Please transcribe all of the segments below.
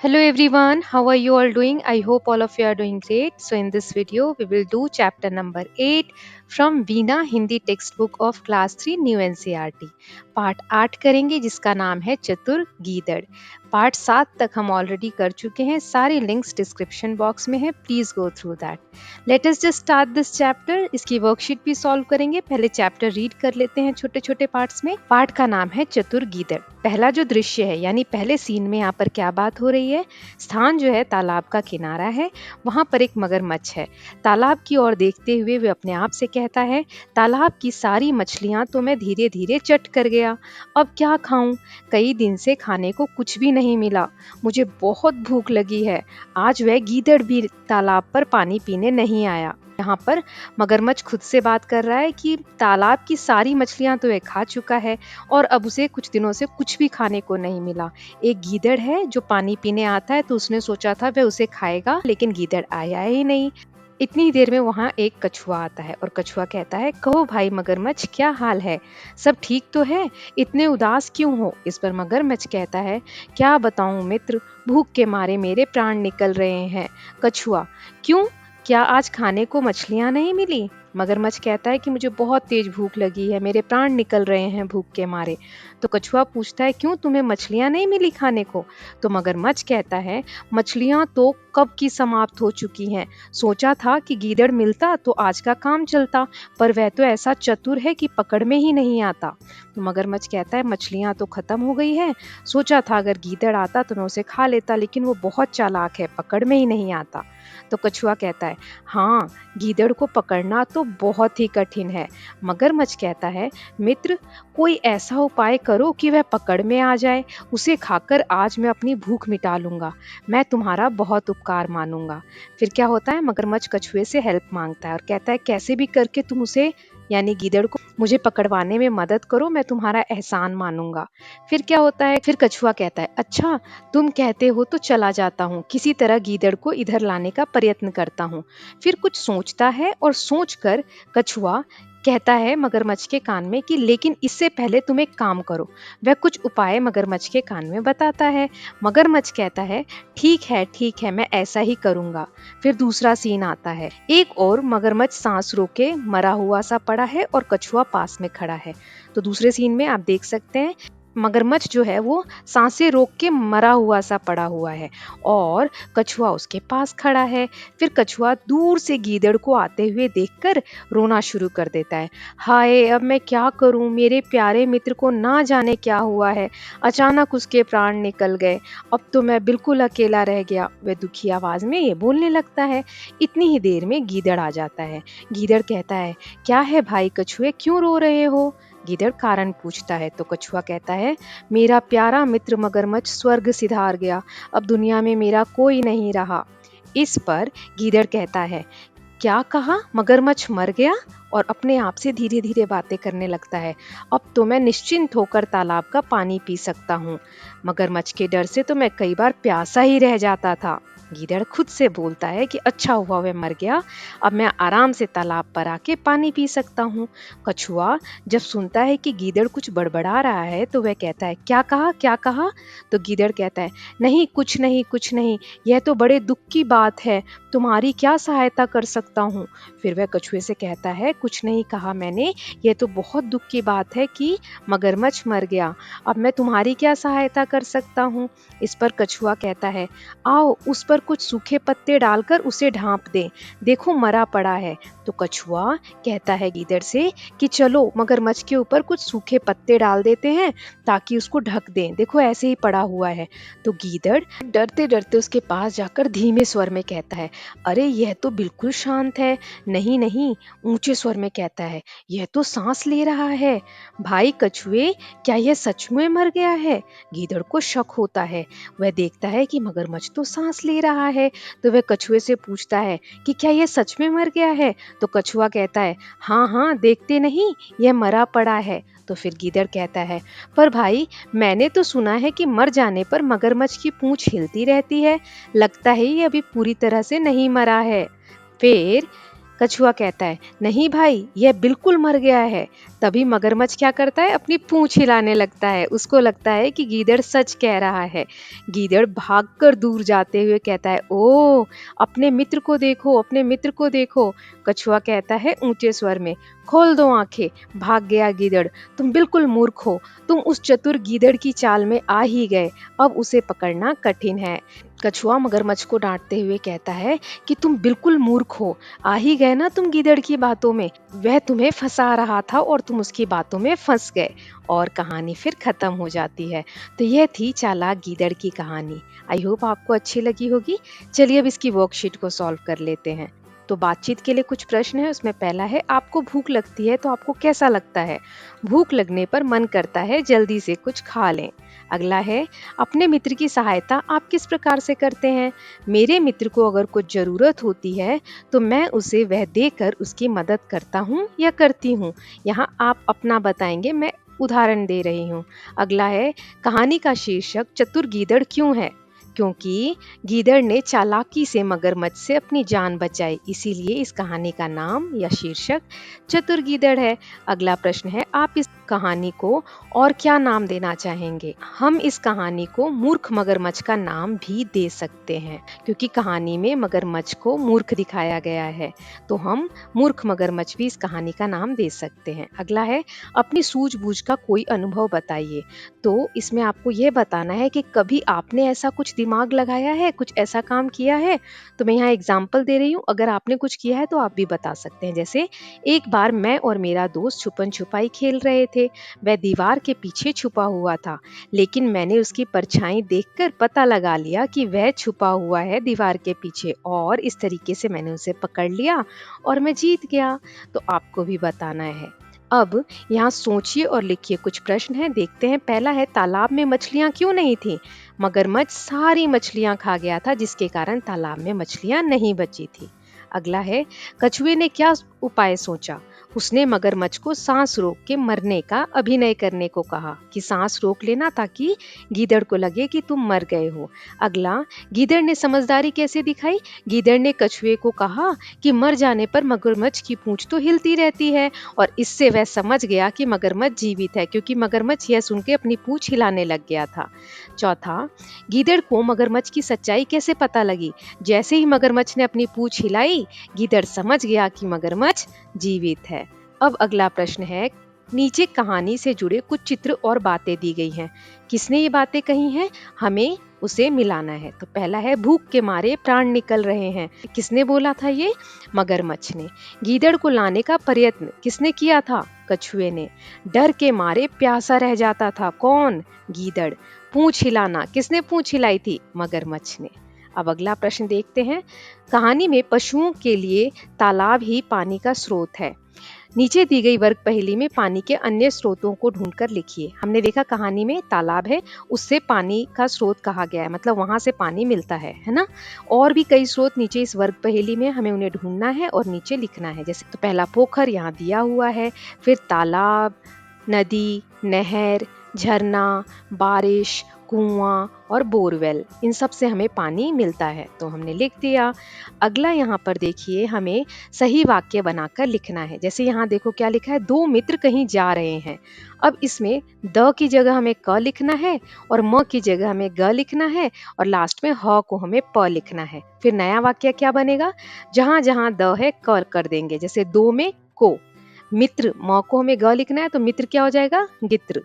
Hello everyone, how are you all doing? I hope all of you are doing great. So in this video, we will do chapter number 8 from Veena Hindi textbook of class 3 New NCERT. Part 8 करेंगे जिसका नाम है चतुर गीदड़। Part 7 तक हम already कर चुके हैं, सारी लिंक्स डिस्क्रिप्शन बॉक्स में है, please go through that. Let us just start this chapter. इसकी वर्कशीट भी सॉल्व करेंगे, पहले चैप्टर रीड कर लेते हैं छोटे छोटे पार्ट्स में। पार्ट का नाम है चतुर गीदड़। पहला जो दृश्य है यानी पहले सीन में यहाँ पर क्या बात हो रही है, स्थान जो है तालाब का किनारा है, वहां पर एक मगरमच्छ है। तालाब की ओर देखते हुए वे अपने आप से कहता है, तालाब की सारी मछलियां तो मैं धीरे धीरे चट कर गया, अब क्या खाऊं? कई दिन से खाने को कुछ भी नहीं मिला, मुझे बहुत भूख लगी है। आज वह गीदड़ भी तालाब पर पानी पीने नहीं आया। यहाँ पर मगरमच्छ खुद से बात कर रहा है कि तालाब की सारी मछलियां तो ये खा चुका है और अब उसे कुछ दिनों से कुछ भी खाने को नहीं मिला। एक गीदड़ है जो पानी पीने आता है, तो उसने सोचा था वह उसे खाएगा, लेकिन गीदड़ आया ही नहीं। इतनी देर में वहाँ एक कछुआ आता है और कछुआ कहता है, कहो भाई मगरमच्छ, क्या हाल है? सब ठीक तो है? इतने उदास क्यों हो? इस पर मगरमच्छ कहता है, क्या बताऊं मित्र, भूख के मारे मेरे प्राण निकल रहे हैं। कछुआ, क्यों, क्या आज खाने को मछलियां नहीं मिली? मगरमच्छ कहता है कि मुझे बहुत तेज भूख लगी है, मेरे प्राण निकल रहे हैं भूख के मारे। तो कछुआ पूछता है, क्यों, तुम्हें मछलियां नहीं मिली खाने को? तो मगरमच्छ कहता है, मछलियां तो कब की समाप्त हो चुकी हैं। सोचा था कि गीदड़ मिलता तो आज का काम चलता, पर वह तो ऐसा चतुर है कि पकड़ में ही नहीं आता। तो मगरमच्छ कहता है, मछलियां तो खत्म हो गई है, सोचा था अगर गीदड़ आता तो मैं उसे खा लेता, लेकिन वो बहुत चालाक है, पकड़ में ही नहीं आता। तो कछुआ कहता है, हाँ, गीदड़ को पकड़ना तो बहुत ही कठिन है। मगरमच्छ कहता है, मित्र, कोई ऐसा उपाय करो कि वह पकड़ में आ जाए, उसे खाकर आज मैं अपनी भूख मिटा लूंगा, मैं तुम्हारा बहुत उपकार मानूंगा। फिर क्या होता है, मगरमच्छ कछुए से हेल्प मांगता है और कहता है, कैसे भी करके तुम उसे यानी गीदड़ को मुझे पकड़वाने में मदद करो, मैं तुम्हारा एहसान मानूंगा। फिर क्या होता है, फिर कछुआ कहता है, अच्छा तुम कहते हो तो चला जाता हूँ, किसी तरह गीदड़ को इधर लाने का प्रयत्न करता हूँ। फिर कुछ सोचता है और सोचकर कछुआ कहता है मगरमच्छ के कान में कि लेकिन इससे पहले तुम एक काम करो। वह कुछ उपाय मगरमच्छ के कान में बताता है। मगरमच्छ कहता है, ठीक है, मैं ऐसा ही करूंगा। फिर दूसरा सीन आता है, एक और मगरमच्छ सांस रोके मरा हुआ सा पड़ा है और कछुआ पास में खड़ा है। तो दूसरे सीन में आप देख सकते हैं मगरमच्छ जो है वो सांसें रोक के मरा हुआ सा पड़ा हुआ है और कछुआ उसके पास खड़ा है। फिर कछुआ दूर से गीदड़ को आते हुए देखकर रोना शुरू कर देता है। हाय, अब मैं क्या करूं, मेरे प्यारे मित्र को ना जाने क्या हुआ है, अचानक उसके प्राण निकल गए, अब तो मैं बिल्कुल अकेला रह गया। वह दुखी आवाज में ये बोलने लगता है। इतनी ही देर में गीदड़ आ जाता है। गीदड़ कहता है, क्या है भाई कछुए, क्यों रो रहे हो? गीदड़ कारण पूछता है। तो कछुआ कहता है, मेरा प्यारा मित्र मगरमच्छ स्वर्ग सिधार गया, अब दुनिया में मेरा कोई नहीं रहा। इस पर गीदड़ कहता है, क्या कहा, मगरमच्छ मर गया? और अपने आप से धीरे धीरे बातें करने लगता है। अब तो मैं निश्चिंत होकर तालाब का पानी पी सकता हूँ, मगरमच्छ के डर से तो मैं कई बार प्यासा ही रह जाता था। गीदड़ खुद से बोलता है कि अच्छा हुआ वह मर गया, अब मैं आराम से तालाब पर आके पानी पी सकता हूँ। कछुआ जब सुनता है कि गीदड़ कुछ बड़बड़ा रहा है तो वह कहता है, क्या कहा, क्या कहा? तो गीदड़ कहता है, नहीं कुछ नहीं, कुछ नहीं, यह तो बड़े दुख की बात है, तुम्हारी क्या सहायता कर सकता हूँ? फिर वह कछुए से कहता है, कुछ नहीं कहा मैंने, यह तो बहुत दुख की बात है कि मगरमच्छ मर गया, अब मैं तुम्हारी क्या सहायता कर सकता हूँ? इस पर कछुआ कहता है, आओ उस पर कुछ सूखे पत्ते डालकर उसे ढांप दें, देखो मरा पड़ा है। तो कछुआ कहता है गीदड़ से कि चलो मगरमच्छ के ऊपर कुछ सूखे पत्ते डाल देते हैं ताकि उसको ढक दें, देखो ऐसे ही पड़ा हुआ है। तो गीदड़ डरते डरते उसके पास जाकर धीमे स्वर में कहता है, अरे यह तो बिल्कुल शांत है। नहीं नहीं, ऊंचे स्वर में कहता है, यह तो सांस ले रहा है। भाई कछुए, क्या यह सच में मर गया है? गीदड़ को शक होता है, वह देखता है कि मगरमच्छ तो सांस ले रहा है। तो वह कछुए से पूछता है कि क्या यह सच में मर गया है? तो कछुआ कहता है, हाँ हाँ, देखते नहीं, यह मरा पड़ा है। तो फिर गीदड़ कहता है, पर भाई मैंने तो सुना है कि मर जाने पर मगरमच्छ की पूंछ हिलती रहती है, लगता है ये अभी पूरी तरह से नहीं मरा है। फिर कछुआ कहता है, नहीं भाई, यह बिल्कुल मर गया है, तभी मगरमच्छ क्या करता है, अपनी पूंछ हिलाने लगता है। उसको लगता है कि गीदड़ सच कह रहा है। गीदड़ भागकर दूर जाते हुए कहता है, ओ अपने मित्र को देखो, अपने मित्र को देखो। कछुआ कहता है ऊंचे स्वर में, खोल दो आंखें। भाग गया गीदड़। तुम बिल्कुल मूर्ख हो। तुम उस चतुर गीदड़ की चाल में आ ही गए। अब उसे पकड़ना कठिन है। कछुआ मगरमच्छ को डांटते हुए कहता है कि तुम बिल्कुल मूर्ख हो। आ ही गए ना तुम गीदड़ की बातों में। वह तुम्हें फंसा रहा था और तुम उसकी बातों में फंस गए। और कहानी फिर खत्म हो जाती है। तो यह थी चालाक गीदड़ की कहानी। आई होप आपको अच्छी लगी होगी। चलिए अब इसकी वर्कशीट को सॉल्व कर लेते हैं। तो बातचीत के लिए कुछ प्रश्न है। उसमें पहला है, आपको भूख लगती है तो आपको कैसा लगता है? भूख लगने पर मन करता है जल्दी से कुछ खा लें। अगला है, अपने मित्र की सहायता आप किस प्रकार से करते हैं? मेरे मित्र को अगर कुछ जरूरत होती है तो मैं उसे वह देकर उसकी मदद करता हूँ या करती हूँ। यहाँ आप अपना बताएंगे, मैं उदाहरण दे रही हूँ। अगला है, कहानी का शीर्षक चतुर गीदड़ क्यों है? क्योंकि गीदड़ ने चालाकी से मगरमच्छ से अपनी जान बचाई, इसीलिए इस कहानी का नाम या शीर्षक चतुर गीदड़ है। अगला प्रश्न है, आप इस कहानी को और क्या नाम देना चाहेंगे? हम इस कहानी को मूर्ख मगरमच्छ का नाम भी दे सकते हैं, क्योंकि कहानी में मगरमच्छ को मूर्ख दिखाया गया है। तो हम मूर्ख मगरमच्छ भी इस कहानी का नाम दे सकते हैं। अगला है, अपनी सूझबूझ का कोई अनुभव बताइए। तो इसमें आपको ये बताना है कि कभी आपने ऐसा कुछ दिमाग लगाया है, कुछ ऐसा काम किया है। तो मैं यहाँ एग्जाम्पल दे रही हूँ, अगर आपने कुछ किया है तो आप भी बता सकते हैं। जैसे एक बार मैं और मेरा दोस्त छुपन छुपाई खेल रहे थे। वह दीवार के पीछे छुपा हुआ था, लेकिन मैंने उसकी परछाई देखकर पता लगा लिया कि वह छुपा हुआ है दीवार के पीछे, और इस तरीके से मैंने उसे पकड़ लिया और मैं जीत गया। तो आपको भी बताना है। अब यहाँ सोचिए और लिखिए। कुछ प्रश्न हैं, देखते हैं। पहला है, तालाब में मछलियाँ क्यों नहीं थी? मगरमच्छ सारी मछलियाँ खा गया था, जिसके कारण तालाब में मछलियाँ नहीं बची थी। अगला है, कछुए ने क्या उपाय सोचा? उसने मगरमच्छ को सांस रोक के मरने का अभिनय करने को कहा, कि सांस रोक लेना ताकि गीदड़ को लगे कि तुम मर गए हो। अगला, गीदड़ ने समझदारी कैसे दिखाई? गीदड़ ने कछुए को कहा कि मर जाने पर मगरमच्छ की पूंछ तो हिलती रहती है, और इससे वह समझ गया कि मगरमच्छ जीवित है, क्योंकि मगरमच्छ यह सुन के अपनी पूंछ हिलाने लग गया था। चौथा, गीदड़ को मगरमच्छ की सच्चाई कैसे पता लगी? जैसे ही मगरमच्छ ने अपनी पूंछ हिलाई, गीदड़ समझ गया कि मगरमच्छ जीवित है। अब अगला प्रश्न है, नीचे कहानी से जुड़े कुछ चित्र और बातें दी गई हैं। किसने ये बातें कही हैं? हमें उसे मिलाना है। तो पहला है, भूख के मारे प्राण निकल रहे हैं। किसने बोला था ये? मगरमच्छ ने। गीदड़ को लाने का प्रयत्न किसने किया था? कछुए ने। डर के मारे प्यासा रह जाता था। कौन? गीदड़। पूंछ हिलाना, किसने पूंछ हिलाई थी? मगरमच्छ ने। अब अगला प्रश्न देखते हैं। कहानी में पशुओं के लिए तालाब ही पानी का स्रोत है। नीचे दी गई वर्ग पहेली में पानी के अन्य स्रोतों को ढूंढकर लिखिए। हमने देखा कहानी में तालाब है, उससे पानी का स्रोत कहा गया है, मतलब वहां से पानी मिलता है ना। और भी कई स्रोत नीचे इस वर्ग पहेली में, हमें उन्हें ढूंढना है और नीचे लिखना है। जैसे तो पहला पोखर यहाँ दिया हुआ है, फिर तालाब, नदी, नहर, झरना, बारिश, कुआं और बोरवेल, इन सब से हमें पानी मिलता है, तो हमने लिख दिया। अगला यहाँ पर देखिए, हमें सही वाक्य बनाकर लिखना है। जैसे यहाँ देखो क्या लिखा है, दो मित्र कहीं जा रहे हैं। अब इसमें द की जगह हमें क लिखना है, और म की जगह हमें ग लिखना है, और लास्ट में ह को हमें प लिखना है। फिर नया वाक्य क्या बनेगा? जहां जहां द है क कर देंगे। जैसे दो में को, मित्र, म को हमें ग लिखना है तो मित्र क्या हो जाएगा? गित्र।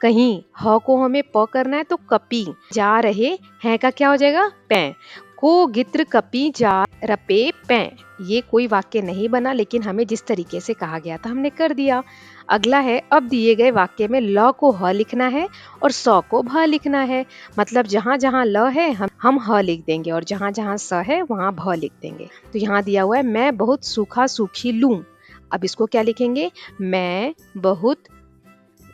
कहीं ह को हमें प करना है तो कपी। जा रहे हैं का क्या हो जाएगा? पै। को गित्र कपी जा रपे पै। ये कोई वाक्य नहीं बना, लेकिन हमें जिस तरीके से कहा गया था हमने कर दिया। अगला है, अब दिए गए वाक्य में ल को ह लिखना है और स को भ लिखना है। मतलब जहां जहां ल है हम ह लिख देंगे, और जहां जहां स है वहां भ लिख देंगे। तो यहाँ दिया हुआ है, मैं बहुत सूखा सूखी लूं। अब इसको क्या लिखेंगे? मैं बहुत,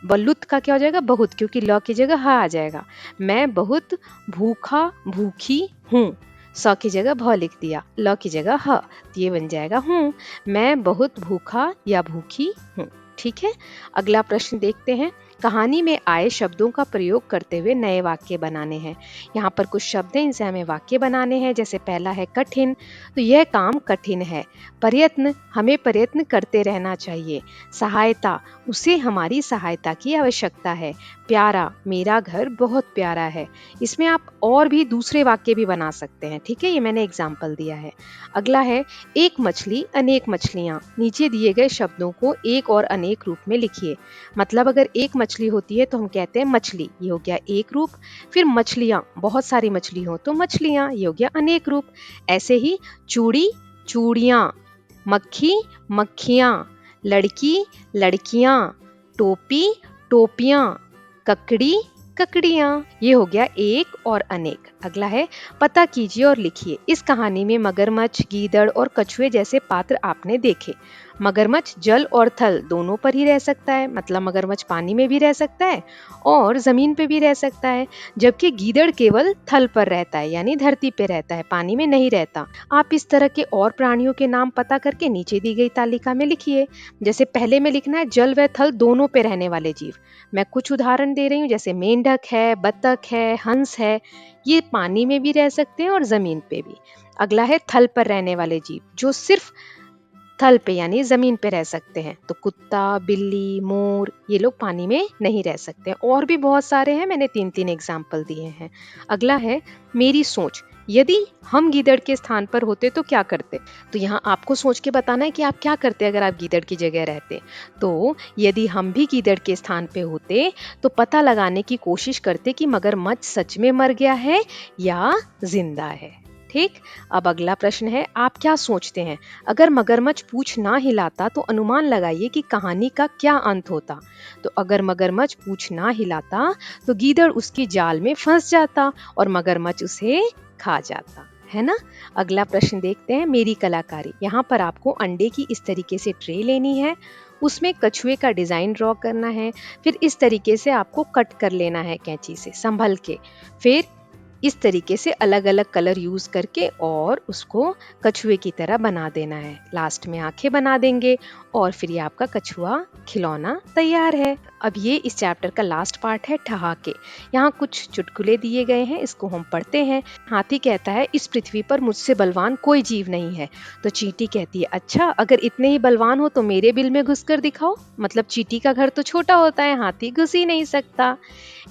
बलुत का क्या हो जाएगा? बहुत, क्योंकि ल की जगह ह आ जाएगा। मैं बहुत भूखा भूखी हूँ। स की जगह भ लिख दिया, ल की जगह ह, तो ये बन जाएगा हूँ। मैं बहुत भूखा या भूखी हूँ। ठीक है। अगला प्रश्न देखते हैं। कहानी में आए शब्दों का प्रयोग करते हुए नए वाक्य बनाने हैं। यहाँ पर कुछ शब्द हैं, इनसे हमें वाक्य बनाने हैं। जैसे पहला है कठिन, तो यह काम कठिन है। प्रयत्न, हमें प्रयत्न करते रहना चाहिए। सहायता, उसे हमारी सहायता की आवश्यकता है। प्यारा, मेरा घर बहुत प्यारा है। इसमें आप और भी दूसरे वाक्य भी बना सकते हैं, ठीक है, ये मैंने एग्जाम्पल दिया है। अगला है एक मछली अनेक मछलियाँ। नीचे दिए गए शब्दों को एक और अनेक रूप में लिखिए। मतलब अगर एक मछली होती है तो हम कहते हैं मछली, ये हो गया एक रूप। फिर मछलियाँ, बहुत सारी मछली हो तो मछलियाँ, ये हो गया अनेक रूप। ऐसे ही चूड़ी, चूड़ियाँ, मक्खी, मक्खियाँ, लड़की, लड़कियाँ, टोपी, टोपियाँ, ककड़ी, ककड़ियाँ। ये हो गया एक और अनेक। अगला है पता कीजिए और लिखिए। इस कहानी में मगरमच्छ, गीदड़ और कछुए जैसे पात्र आपने देखे। मगरमच्छ जल और थल दोनों पर ही रह सकता है, मतलब मगरमच्छ पानी में भी रह सकता है और जमीन पे भी रह सकता है, जबकि गीदड़ केवल थल पर रहता है, यानी धरती पे रहता है, पानी में नहीं रहता। आप इस तरह के और प्राणियों के नाम पता करके नीचे दी गई तालिका में लिखिए। जैसे पहले में लिखना है जल व थल दोनों पे रहने वाले जीव। मैं कुछ उदाहरण दे रही हूँ, जैसे मेंढक है, बतख है, हंस है, ये पानी में भी रह सकते हैं और जमीन पे भी। अगला है थल पर रहने वाले जीव, जो सिर्फ थल पे यानी जमीन पे रह सकते हैं, तो कुत्ता, बिल्ली, मोर, ये लोग पानी में नहीं रह सकते। और भी बहुत सारे हैं, मैंने तीन तीन एग्जाम्पल दिए हैं। अगला है मेरी सोच, यदि हम गीदड़ के स्थान पर होते तो क्या करते। तो यहाँ आपको सोच के बताना है कि आप क्या करते अगर आप गीदड़ की जगह रहते। तो यदि हम भी गीदड़ के स्थान पे होते तो पता लगाने की कोशिश करते कि मगरमच्छ सच में मर गया है या जिंदा है। ठीक। अब अगला प्रश्न है, आप क्या सोचते हैं अगर मगरमच्छ पूंछ ना हिलाता तो अनुमान लगाइए कि कहानी का क्या अंत होता। तो अगर मगरमच्छ पूंछ ना हिलाता तो गीदड़ उसकी जाल में फंस जाता और मगरमच्छ उसे खा जाता, है ना। अगला प्रश्न देखते हैं, मेरी कलाकारी। यहाँ पर आपको अंडे की इस तरीके से ट्रे लेनी है, उसमें कछुए का डिजाइन ड्रॉ करना है, फिर इस तरीके से आपको कट कर लेना है कैंची से संभल के, फिर इस तरीके से अलग अलग कलर यूज करके और उसको कछुए की तरह बना देना है। लास्ट में आंखें बना देंगे और फिर ये आपका कछुआ खिलौना तैयार है। अब ये इस चैप्टर का लास्ट पार्ट है, ठहाके। यहाँ कुछ चुटकुले दिए गए हैं, इसको हम पढ़ते हैं। हाथी कहता है इस पृथ्वी पर मुझसे बलवान कोई जीव नहीं है। तो चींटी कहती है अच्छा, अगर इतने ही बलवान हो तो मेरे बिल में घुस कर दिखाओ। मतलब चींटी का घर तो छोटा होता है, हाथी घुस ही नहीं सकता।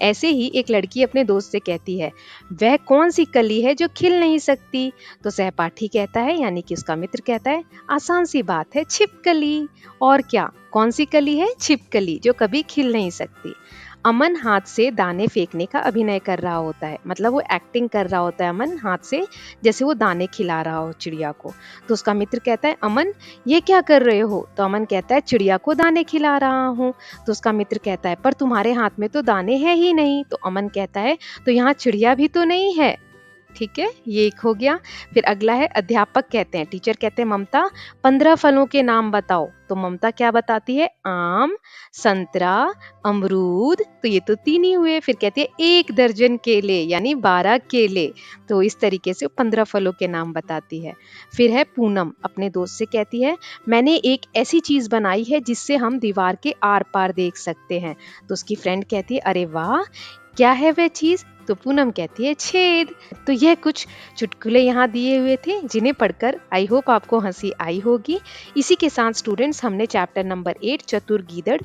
ऐसे ही एक लड़की अपने दोस्त से कहती है वह कौन सी कली है जो खिल नहीं सकती। तो सहपाठी कहता है, यानी कि उसका मित्र कहता है आसान सी बात है, छिपकली। और क्या, कौन सी कली है, छिपकली, जो कभी खिल नहीं सकती। अमन हाथ से दाने फेंकने का अभिनय कर रहा होता है, मतलब वो एक्टिंग कर रहा होता है अमन हाथ से, जैसे वो दाने खिला रहा हो चिड़िया को। तो उसका मित्र कहता है अमन ये क्या कर रहे हो। तो अमन कहता है चिड़िया को दाने खिला रहा हूँ। तो उसका मित्र कहता है पर तुम्हारे हाथ में तो दाने हैं ही नहीं। तो अमन कहता है तो यहाँ चिड़िया भी तो नहीं है। ठीक है, ये एक हो गया। फिर अगला है अध्यापक कहते हैं, टीचर कहते हैं ममता 15 फलों के नाम बताओ। तो ममता क्या बताती है, आम, संतरा, अमरूद, तो ये तो तीन ही हुए। फिर कहती है 1 दर्जन केले, यानी 12 केले। तो इस तरीके से 15 फलों के नाम बताती है। फिर है पूनम अपने दोस्त से कहती है मैंने एक ऐसी चीज बनाई है जिससे हम दीवार के आर पार देख सकते हैं। तो उसकी फ्रेंड कहती है अरे वाह, क्या है वह चीज। तो पूनम कहती है छेद। तो यह कुछ चुटकुले यहाँ दिए हुए थे, जिन्हें पढ़कर आई होप आपको हंसी आई होगी। इसी के साथ स्टूडेंट्स हमने चैप्टर नंबर 8 चतुर गीदड़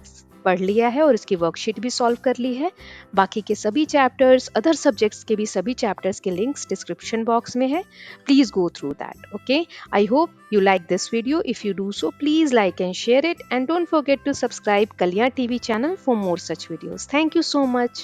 पढ़ लिया है और इसकी वर्कशीट भी सॉल्व कर ली है। बाकी के सभी चैप्टर्स, अदर सब्जेक्ट्स के भी सभी चैप्टर्स के लिंक्स डिस्क्रिप्शन बॉक्स में है। Please go through that. Okay, I hope you like this video. If you do so, please like and share it, and don't forget to subscribe Kalyan TV channel for more such videos. Thank you so much.